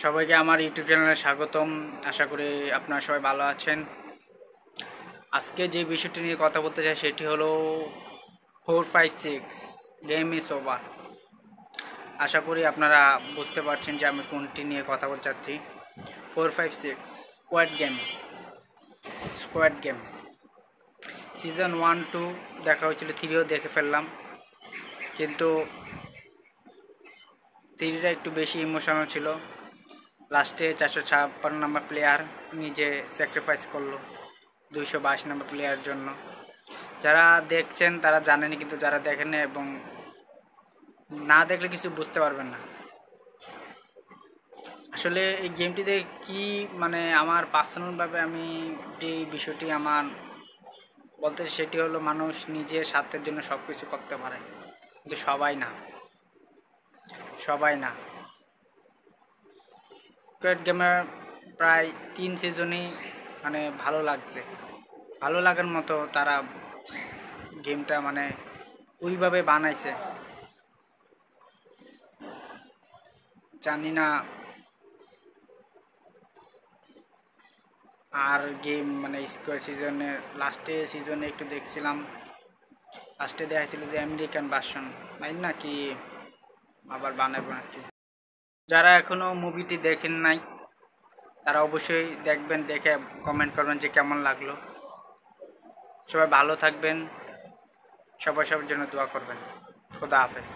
সবাইকে আমার ইউটিউব চ্যানেলে স্বাগতম। আশা করি আপনারা সবাই ভালো আছেন। আজকে যে বিষয়টি নিয়ে কথা বলতে চাই সেটি হলো 456 গেম ইজ ওভার। আশা করি আপনারা বুঝতে পারছেন যে আমি কোনটি নিয়ে কথা বলতে চাচ্ছি। 456 স্কোয়াড গেম সিজন 1-2 দেখা হয়েছিল, 3ও দেখে ফেললাম, কিন্তু 3টা একটু বেশি ইমোশনাল ছিল। লাস্টে 456 নম্বর প্লেয়ার নিজে স্যাক্রিফাইস করলো 222 নম্বর প্লেয়ারের জন্য। যারা দেখছেন তারা জানেনি, কিন্তু যারা দেখেন না এবং না দেখলে কিছু বুঝতে পারবেন না। আসলে এই গেমটিতে কি আমার পার্সোনালভাবে আমি যে বিষয়টি আমার বলতে সেটি হলো, মানুষ নিজের স্বার্থের জন্য সব কিছু করতে পারে, কিন্তু সবাই না। স্কোয়াড গেমের প্রায় 3 সিজনই ভালো লাগছে, ভালো লাগার মতো তারা গেমটা ওইভাবে বানাইছে। জানি না আর গেম স্কোয়াড সিজনের সিজনে একটু দেখছিলাম, লাস্টে দেখাইছিল যে আমেরিকান ভার্সন নাকি আবার বানাবো নাকি। যারা এখনো মুভিটি দেখেন নাই তারা অবশ্যই দেখবেন, দেখে কমেন্ট করবেন যে কেমন লাগলো। সবাই ভালো থাকবেন, সবার জন্য দোয়া করবেন। খোদা হাফেজ।